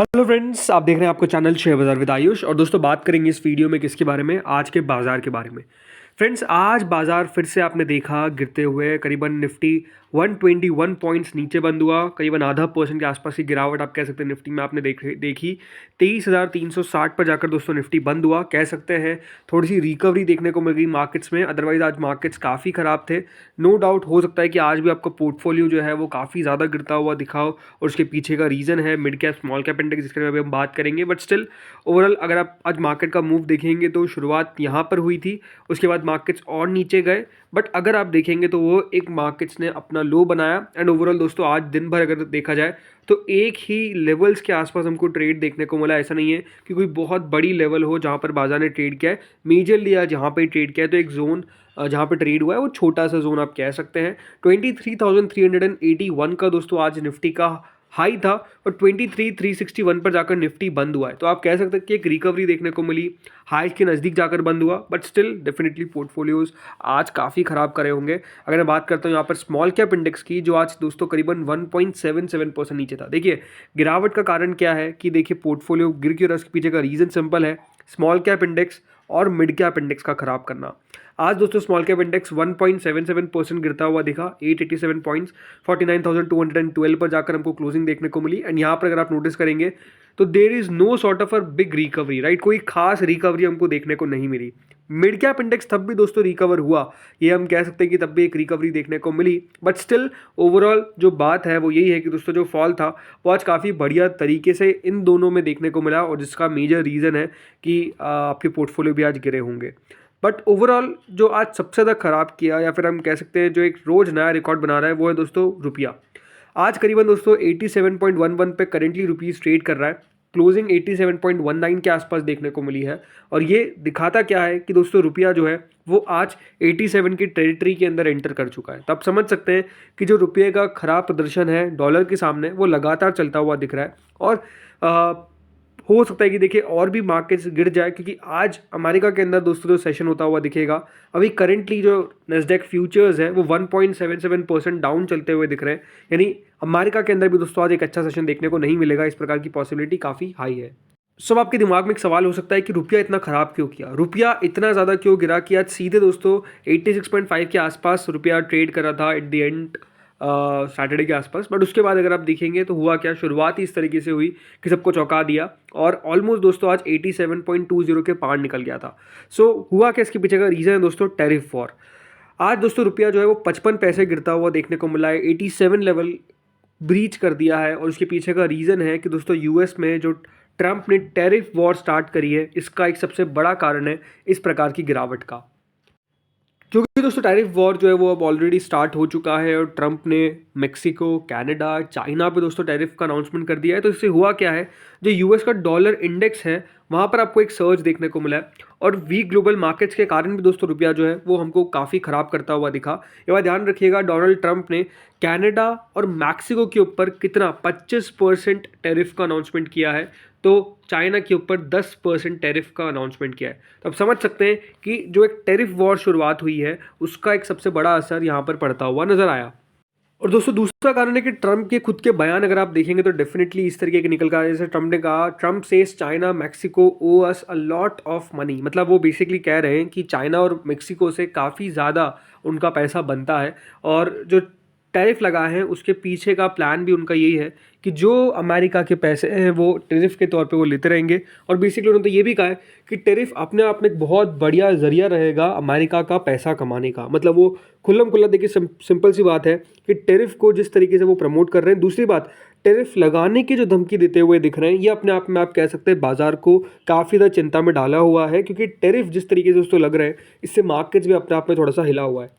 Hello friends, आप देख रहे हैं आपको चैनल शेयर बाजार विद आयुष। और दोस्तों बात करेंगे इस वीडियो में किसके बारे में, आज के बाजार के बारे में। फ्रेंड्स आज बाजार फिर से आपने देखा गिरते हुए, करीबन निफ्टी 121 पॉइंट्स नीचे बंद हुआ, करीबन आधा परसेंट के आसपास की गिरावट आप कह सकते हैं निफ्टी में आपने देखी 23,360 पर जाकर दोस्तों निफ्टी बंद हुआ। कह सकते हैं थोड़ी सी रिकवरी देखने को मिल गई मार्केट्स में, अदरवाइज आज मार्केट्स काफ़ी ख़राब थे। नो डाउट हो सकता है कि आज भी आपका पोर्टफोलियो जो है वो काफ़ी ज़्यादा गिरता हुआ दिखाओ, और उसके पीछे का रीज़न है mid cap small cap index, जिसके बारे में हम बात करेंगे। बट स्टिल ओवरऑल अगर आप आज मार्केट का मूव देखेंगे तो शुरुआत यहाँ पर हुई थी, उसके बाद मार्केट्स और नीचे गए। बट अगर आप देखेंगे तो वो एक मार्केट्स ने अपना लो बनाया। एंड ओवरऑल दोस्तों आज दिन भर अगर देखा जाए तो एक ही लेवल्स के आसपास हमको ट्रेड देखने को मिला। ऐसा नहीं है कि कोई बहुत बड़ी लेवल हो जहाँ पर बाजार ने ट्रेड किया है। मेजरली आज जहाँ पर ट्रेड किया है तो एक जोन जहाँ पे ट्रेड हुआ है वो छोटा सा जोन आप कह सकते हैं। 23,381 का दोस्तों आज निफ्टी का हाई था, और 23,361 पर जाकर निफ्टी बंद हुआ है। तो आप कह सकते हैं कि एक रिकवरी देखने को मिली, हाई के नज़दीक जाकर बंद हुआ। बट स्टिल डेफिनेटली पोर्टफोलियोज आज काफ़ी ख़राब करे होंगे। अगर मैं बात करता हूँ यहाँ पर स्मॉल कैप इंडेक्स की, जो आज दोस्तों करीबन 1.77% नीचे था। देखिए गिरावट का कारण क्या है कि देखिए पोर्टफोलियो गिर क्यों रहा है, उसके पीछे का रीज़न सिंपल है, स्मॉल कैप इंडेक्स और मिड कैप इंडेक्स का खराब करना। आज दोस्तों स्मॉल कैप इंडेक्स 1.77% गिरता हुआ दिखा, 887 पॉइंट्स 49,212 पर जाकर हमको क्लोजिंग देखने को मिली। एंड यहाँ पर अगर आप नोटिस करेंगे तो there is no sort of a big recovery, right. कोई खास रिकवरी हमको देखने को नहीं मिली। मिड कैप इंडेक्स तब भी दोस्तों रिकवर हुआ, ये हम कह सकते हैं कि तब भी एक रिकवरी देखने को मिली। बट स्टिल ओवरऑल जो बात है वो यही है कि दोस्तों जो फॉल था वो आज काफ़ी बढ़िया तरीके से इन दोनों में देखने को मिला, और जिसका मेजर रीज़न है कि आपके पोर्टफोलियो भी आज गिरे होंगे। बट ओवरऑल जो आज सबसे ज़्यादा ख़राब किया, या फिर हम कह सकते हैं जो एक रोज़ नया रिकॉर्ड बना रहा है, वो है दोस्तों रुपया। आज करीबन दोस्तों 87.11 पे करेंटली रुपीज़ ट्रेड कर रहा है। क्लोजिंग 87.19 के आसपास देखने को मिली है। और ये दिखाता क्या है कि दोस्तों रुपया जो है वो आज 87 की टेरिटरी के अंदर एंटर कर चुका है। तो आप समझ सकते हैं कि जो रुपये का ख़राब प्रदर्शन है डॉलर के सामने वो लगातार चलता हुआ दिख रहा है। और हो सकता है कि देखिए और भी मार्केट्स गिर जाए, क्योंकि आज अमेरिका के अंदर दोस्तों जो सेशन होता हुआ दिखेगा, अभी करंटली जो नैस्डैक फ्यूचर्स है वो 1.77% डाउन चलते हुए दिख रहे हैं। यानी अमेरिका के अंदर भी दोस्तों आज एक अच्छा सेशन देखने को नहीं मिलेगा, इस प्रकार की पॉसिबिलिटी काफ़ी हाई है। सब आपके दिमाग में एक सवाल हो सकता है कि रुपया इतना ख़राब क्यों किया, रुपया इतना ज़्यादा क्यों गिरा कि आज सीधे दोस्तों 86.5 के आसपास रुपया ट्रेड कर रहा था एट द एंड सैटरडे के आसपास। बट उसके बाद अगर आप देखेंगे तो हुआ क्या, शुरुआत ही इस तरीके से हुई कि सबको चौंका दिया, और ऑलमोस्ट दोस्तों आज 87.20 के पार निकल गया था। सो हुआ क्या, इसके पीछे का रीज़न है दोस्तों टैरिफ वॉर। आज दोस्तों रुपया जो है वो 55 पैसे गिरता हुआ देखने को मिला है, 87 लेवल ब्रीच कर दिया है। और उसके पीछे का रीज़न है कि दोस्तों यूएस में जो ट्रंप ने टैरिफ वॉर स्टार्ट करी है, इसका एक सबसे बड़ा कारण है इस प्रकार की गिरावट का। क्योंकि दोस्तों टैरिफ वॉर जो है वो अब ऑलरेडी स्टार्ट हो चुका है, और ट्रंप ने मेक्सिको, कनाडा, चाइना पे दोस्तों टैरिफ का अनाउंसमेंट कर दिया है। तो इससे हुआ क्या है, जो यूएस का डॉलर इंडेक्स है वहाँ पर आपको एक सर्ज देखने को मिला है। और वीक ग्लोबल मार्केट्स के कारण भी दोस्तों रुपया जो है वो हमको काफ़ी ख़राब करता हुआ दिखा। ये बात ध्यान रखिएगा, डोनाल्ड ट्रंप ने कनाडा और मैक्सिको के ऊपर कितना 25% टैरिफ का अनाउंसमेंट किया है, तो चाइना के ऊपर 10% टैरिफ का अनाउंसमेंट किया है। तो आप समझ सकते हैं कि जो एक टैरिफ वॉर शुरुआत हुई है उसका एक सबसे बड़ा असर यहाँ पर पड़ता हुआ नजर आया। और दोस्तों दूसरा कारण है कि ट्रंप के खुद के बयान अगर आप देखेंगे तो डेफिनेटली इस तरीके के निकल कर, जैसे ट्रंप ने कहा, Trump says China Mexico owe us a lot of money. मतलब वो बेसिकली कह रहे हैं कि चाइना और मैक्सिको से काफ़ी ज़्यादा उनका पैसा बनता है, और जो टैरिफ लगा है उसके पीछे का प्लान भी उनका यही है कि जो अमेरिका के पैसे हैं वो टैरिफ के तौर पे वो लेते रहेंगे। और बेसिकली उन्होंने तो ये भी कहा है कि टैरिफ अपने आप में एक बहुत बढ़िया जरिया रहेगा अमेरिका का पैसा कमाने का। मतलब वो खुल्लम खुल्ला, देखिए सिंपल सी बात है कि टैरिफ को जिस तरीके से वो प्रमोट कर रहे हैं। दूसरी बात, टैरिफ लगाने की जो धमकी देते हुए दिख रहे हैं, ये अपने आप में आप कह सकते हैं बाजार को काफ़ी ज़्यादा चिंता में डाला हुआ है, क्योंकि टैरिफ जिस तरीके से उसको लग रहे हैं इससे मार्केट्स भी अपने आप में थोड़ा सा हिला हुआ है।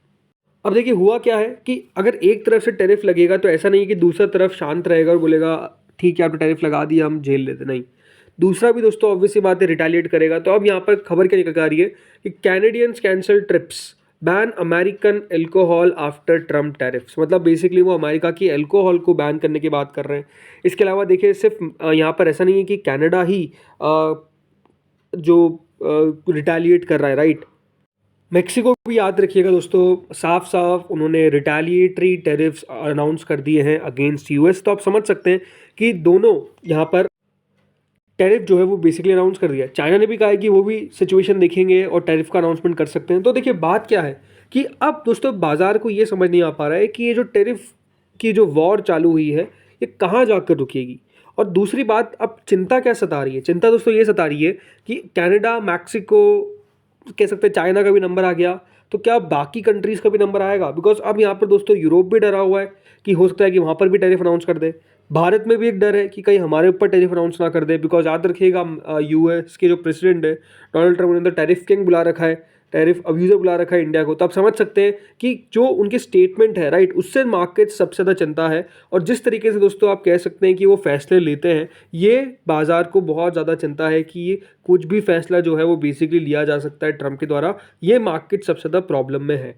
अब देखिए हुआ क्या है कि अगर एक तरफ से टैरिफ लगेगा तो ऐसा नहीं कि दूसरा तरफ शांत रहेगा और बोलेगा ठीक है आपने टैरिफ लगा दिया हम झेल लेते, नहीं। दूसरा भी दोस्तों ऑब्वियसली बात है रिटेलिएट करेगा। तो अब यहाँ पर खबर क्या निकल आ रही है कि Canadians cancel trips, ban American alcohol after Trump tariffs. मतलब बेसिकली वो अमेरिका की एल्कोहल को बैन करने की बात कर रहे हैं। इसके अलावा देखिए सिर्फ यहाँ पर ऐसा नहीं है कि कनाडा ही जो रिटेलिएट कर रहा है, राइट। मेक्सिको भी याद रखिएगा दोस्तों, साफ साफ उन्होंने रिटेलिएटरी टैरिफ्स अनाउंस कर दिए हैं अगेंस्ट यूएस। तो आप समझ सकते हैं कि दोनों यहाँ पर टैरिफ जो है वो बेसिकली अनाउंस कर दिया। चाइना ने भी कहा है कि वो भी सिचुएशन देखेंगे और टैरिफ का अनाउंसमेंट कर सकते हैं। तो देखिए बात क्या है कि अब दोस्तों बाजार को ये समझ नहीं आ पा रहा है कि ये जो टैरिफ की जो वॉर चालू हुई है ये कहाँ जाकर रुकेगी। और दूसरी बात, अब चिंता क्या सता रही है? चिंता दोस्तों ये सता रही है कि कनाडा, मैक्सिको, कह सकते हैं चाइना का भी नंबर आ गया, तो क्या बाकी कंट्रीज़ का भी नंबर आएगा? बिकॉज अब यहाँ पर दोस्तों यूरोप भी डरा हुआ है कि हो सकता है कि वहाँ पर भी टैरिफ अनाउंस कर दे। भारत में भी एक डर है कि कहीं हमारे ऊपर टैरिफ अनाउंस ना कर दे, बिकॉज याद रखिएगा यूएस के जो प्रेसिडेंट है डोनाल्ड ट्रम्प ने टैरिफ किंग बुला रखा है, टैरिफ अब्यूजर बुला रखा है इंडिया को। तो आप समझ सकते हैं कि जो उनके स्टेटमेंट है, राइट, उससे मार्केट सबसे ज़्यादा चिंता है। और जिस तरीके से दोस्तों आप कह सकते हैं कि वो फैसले लेते हैं, ये बाजार को बहुत ज़्यादा चिंता है कि ये कुछ भी फैसला जो है वो बेसिकली लिया जा सकता है ट्रम्प के द्वारा। ये मार्केट सबसे ज़्यादा प्रॉब्लम में है।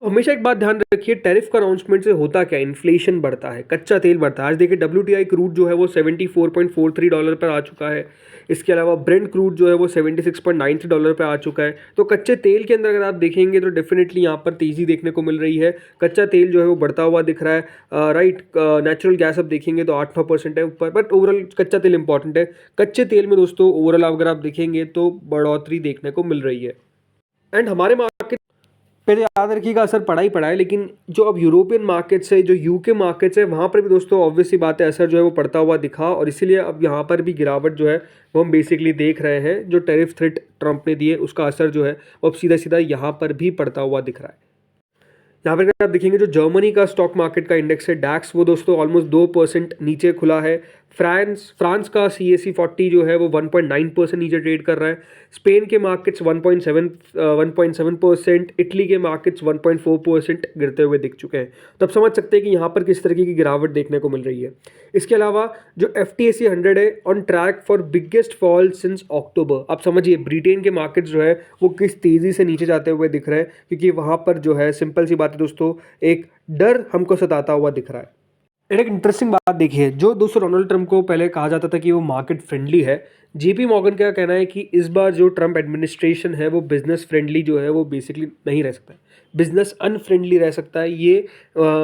हमेशा एक बात ध्यान रखिए, टैरिफ का अनाउंसमेंट से होता क्या है? इन्फ्लेशन बढ़ता है, कच्चा तेल बढ़ता है। आज देखिए WTI क्रूड जो है वो $74.43 पर आ चुका है। इसके अलावा ब्रेंट क्रूड जो है वो $76.93 पर आ चुका है। तो कच्चे तेल के अंदर अगर आप देखेंगे तो डेफिनेटली यहाँ पर तेज़ी देखने को मिल रही है। कच्चा तेल जो है वो बढ़ता हुआ दिख रहा है, राइट। नेचुरल गैस आप देखेंगे तो 8-9% है ऊपर, बट ओवरऑल कच्चा तेल इंपॉर्टेंट है। कच्चे तेल में दोस्तों ओवरऑल अगर आप देखेंगे तो बढ़ोतरी देखने को मिल रही है। एंड हमारे मार्केट पहले याद रखिएगा असर पड़ा ही पड़ा है, लेकिन जो अब यूरोपियन मार्केट्स है, जो यूके मार्केट्स है, वहाँ पर भी दोस्तों ऑब्वियस सी बात है असर जो है वो पड़ता हुआ दिखा। और इसीलिए अब यहाँ पर भी गिरावट जो है वो हम बेसिकली देख रहे हैं। जो टैरिफ थ्रेट ट्रम्प ने दिए उसका असर जो है वो अब सीधा सीधा यहाँ पर भी पड़ता हुआ दिख रहा है। यहाँ पर अगर आप देखेंगे जो जर्मनी का स्टॉक मार्केट का इंडेक्स है डैक्स, वो दोस्तों ऑलमोस्ट 2% नीचे खुला है। फ्रांस का CAC 40 जो है वो 1.9% नीचे ट्रेड कर रहा है। स्पेन के मार्केट्स 1.7%, इटली के मार्केट्स 1.4% गिरते हुए दिख चुके हैं। तो आप समझ सकते हैं कि यहाँ पर किस तरीके की गिरावट देखने को मिल रही है। इसके अलावा जो FTSE 100 है on track for biggest fall since अक्टूबर। आप समझिए ब्रिटेन के मार्केट्स जो है वो किस तेज़ी से नीचे जाते हुए दिख रहे हैं, क्योंकि वहाँ पर जो है सिंपल सी बात है दोस्तों, एक डर हमको सताता हुआ दिख रहा है। एक इंटरेस्टिंग बात देखिए, जो दोस्तों डोनाल्ड ट्रम्प को पहले कहा जाता था कि वो मार्केट फ्रेंडली है, JP मॉर्गन का कहना है कि इस बार जो ट्रम्प एडमिनिस्ट्रेशन है वो बिजनेस फ्रेंडली जो है वो बेसिकली नहीं रह सकता है, बिजनेस अनफ्रेंडली रह सकता है। ये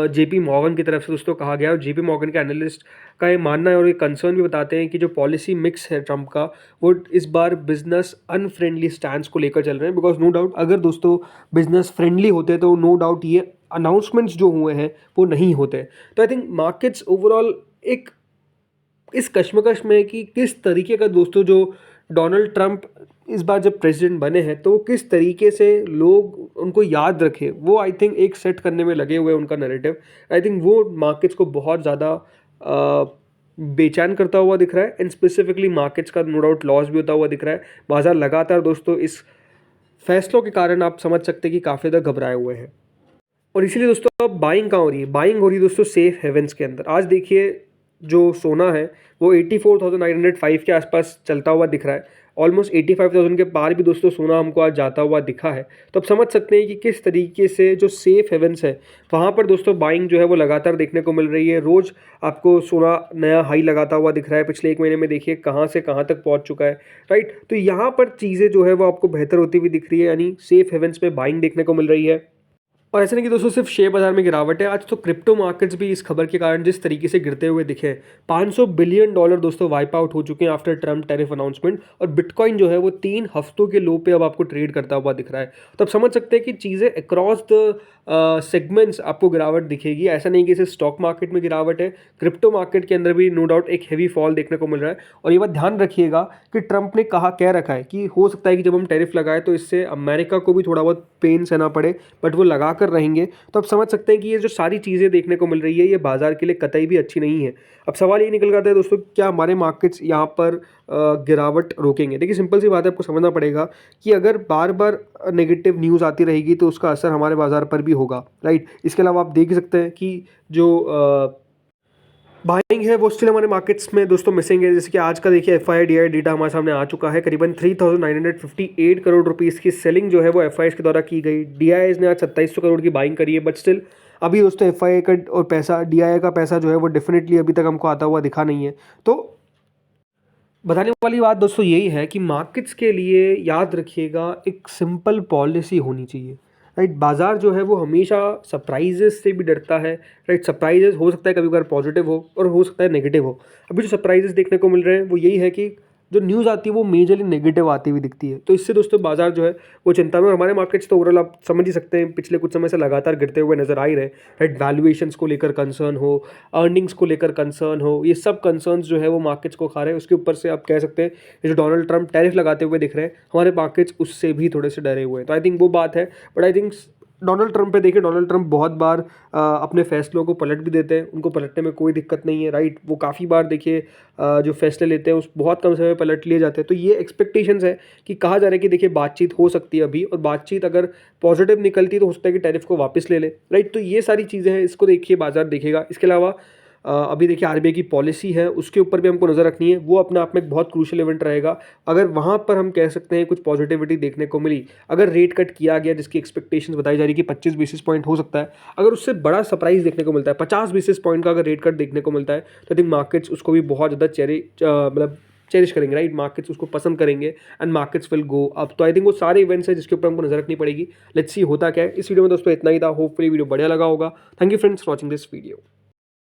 JP मॉर्गन की तरफ से दोस्तों कहा गया। और JP मॉर्गन के एनालिस्ट का ये मानना है और ये कंसर्न भी बताते हैं कि जो पॉलिसी मिक्स है ट्रम्प का, वो इस बार बिजनेस अनफ्रेंडली स्टैंड को लेकर चल रहे हैं। बिकॉज नो डाउट अगर दोस्तों बिजनेस फ्रेंडली होते तो नो डाउट ये अनाउंसमेंट्स जो हुए हैं वो नहीं होते। तो आई थिंक मार्केट्स ओवरऑल एक इस कश्मकश में कि किस तरीके का दोस्तों जो डोनाल्ड ट्रम्प इस बार जब प्रेसिडेंट बने हैं तो किस तरीके से लोग उनको याद रखें, वो आई थिंक एक सेट करने में लगे हुए हैं उनका नैरेटिव। आई थिंक वो मार्केट्स को बहुत ज़्यादा बेचैन करता हुआ दिख रहा है। एंड स्पेसिफिकली मार्केट्स का नो डाउट लॉस भी होता हुआ दिख रहा है। बाजार लगातार दोस्तों इस फैसलों के कारण आप समझ सकते हैं कि काफ़ी ज़्यादा घबराए हुए हैं। और इसीलिए दोस्तों अब बाइंग कहाँ हो रही है? बाइंग हो रही है दोस्तों सेफ हेवेंस के अंदर। आज देखिए जो सोना है वो 84,905 के आसपास चलता हुआ दिख रहा है। ऑलमोस्ट 85,000 के पार भी दोस्तों सोना हमको आज जाता हुआ दिखा है। तो अब समझ सकते हैं कि किस तरीके से जो सेफ हेवेंस है वहाँ पर दोस्तों बाइंग जो है वो लगातार देखने को मिल रही है। रोज़ आपको सोना नया हाई लगाता हुआ दिख रहा है। पिछले 1 महीने में देखिए कहाँ से कहाँ तक पहुँच चुका है, राइट। तो यहाँ पर चीज़ें जो है वो आपको बेहतर होती हुई दिख रही है, यानी सेफ हेवेंस में बाइंग देखने को मिल रही है। और ऐसा नहीं कि दोस्तों सिर्फ शेयर बाजार में गिरावट है, आज तो क्रिप्टो मार्केट्स भी इस खबर के कारण जिस तरीके से गिरते हुए दिखे। $500 बिलियन दोस्तों वाइप आउट हो चुके हैं आफ्टर ट्रम्प टैरिफ अनाउंसमेंट। और बिटकॉइन जो है वो 3 हफ्तों के लो पे अब आपको ट्रेड करता हुआ दिख रहा है। तो आप समझ सकते हैं कि चीज़ें अक्रॉस द सेगमेंट्स आपको गिरावट दिखेगी। ऐसा नहीं कि सिर्फ स्टॉक मार्केट में गिरावट है, क्रिप्टो मार्केट के अंदर भी नो डाउट एक हैवी फॉल देखने को मिल रहा है। और ये बात ध्यान रखिएगा कि ट्रम्प ने कह रखा है कि हो सकता है कि जब हम टैरिफ लगाए तो इससे अमेरिका को भी थोड़ा बहुत पेन सहना पड़े, बट वो लगा कर रहेंगे। तो आप समझ सकते हैं कि ये जो सारी चीज़ें देखने को मिल रही है ये बाजार के लिए कतई भी अच्छी नहीं है। अब सवाल ये निकल कर आता है दोस्तों, क्या हमारे मार्केट्स यहाँ पर गिरावट रोकेंगे? देखिए सिंपल सी बात है, आपको समझना पड़ेगा कि अगर बार बार नेगेटिव न्यूज़ आती रहेगी तो उसका असर हमारे बाजार पर भी होगा, राइट। इसके अलावा आप देख सकते हैं कि जो बाइंग है वो स्टिल हमारे मार्केट्स में दोस्तों मिसिंग है। जैसे कि आज का देखिए FII डेटा हमारे सामने आ चुका है। करीबन 3,958 करोड़ रुपीस की सेलिंग जो है वो FIIs के द्वारा की गई। DIIs ने आज 2700 करोड़ की बाइंग करी है। बट स्टिल अभी दोस्तों FII का और पैसा, DII का पैसा जो है वो डेफिनेटली अभी तक हमको आता हुआ दिखा नहीं है। तो बताने वाली बात दोस्तों यही है कि मार्केट्स के लिए याद रखिएगा एक सिंपल पॉलिसी होनी चाहिए, राइट। बाजार जो है वो हमेशा सरप्राइजेस से भी डरता है, राइट। सरप्राइजेस हो सकता है कभी कभार पॉजिटिव हो और हो सकता है नेगेटिव हो। अभी जो सरप्राइजेस देखने को मिल रहे हैं वो यही है कि जो न्यूज़ आती है वो मेजरली नेगेटिव आती हुई दिखती है। तो इससे दोस्तों बाजार जो है वो चिंता में, और हमारे मार्केट्स तो ओवरऑल आप समझ ही सकते हैं पिछले कुछ समय से लगातार गिरते हुए नजर आ ही रहे, राइट। वैल्यूएशंस को लेकर कंसर्न हो, अर्निंग्स को लेकर कंसर्न हो, ये सब कंसर्न्स जो है वो मार्केट्स को खा रहे हैं। उसके ऊपर से आप कह सकते हैं ये जो डोनाल्ड ट्रंप टैरिफ लगाते हुए दिख रहे हैं, हमारे मार्केट्स उससे भी थोड़े से डरे हुए हैं। तो आई थिंक वो बात है। But I think Donald Trump पे देखिए, डोनाल्ड ट्रंप बहुत बार अपने फैसलों को पलट भी देते हैं, उनको पलटने में कोई दिक्कत नहीं है, राइट। वो काफ़ी बार देखिए जो फैसले लेते हैं उस बहुत कम समय में पलट लिए जाते हैं। तो ये एक्सपेक्टेशंस है कि कहा जा रहा है कि देखिए बातचीत हो सकती है अभी, और बातचीत अगर पॉजिटिव निकलती है तो हो सकता है कि टैरिफ को वापस ले ले, राइट। तो ये सारी चीज़ें हैं, इसको देखिए बाजार देखेगा। इसके अलावा अभी देखिए आरबीआई की पॉलिसी है, उसके ऊपर भी हमको नज़र रखनी है। वो अपने आप में एक बहुत क्रूशियल इवेंट रहेगा। अगर वहाँ पर हम कह सकते हैं कुछ पॉजिटिविटी देखने को मिली, अगर रेट कट किया गया जिसकी एक्सपेक्टेशंस बताई जा रही है कि 25 बेसिस पॉइंट हो सकता है, अगर उससे बड़ा सरप्राइज देखने को मिलता है 50 बेसिस पॉइंट का अगर रेट कट देखने को मिलता है, तो आई थिंक मार्केट्स उसको भी बहुत ज़्यादा मतलब चेरिश करेंगे, राइट। मार्केट्स उसको पसंद करेंगे and markets will go up. तो आई थिंक वो सारे इवेंट्स हैं जिसके ऊपर हमको नजर रखनी पड़ेगी। लेट्स सी होता क्या है। इस वीडियो में दोस्तों इतना ही था। होपफुली वीडियो बढ़िया लगा होगा। Thank you friends for watching this video.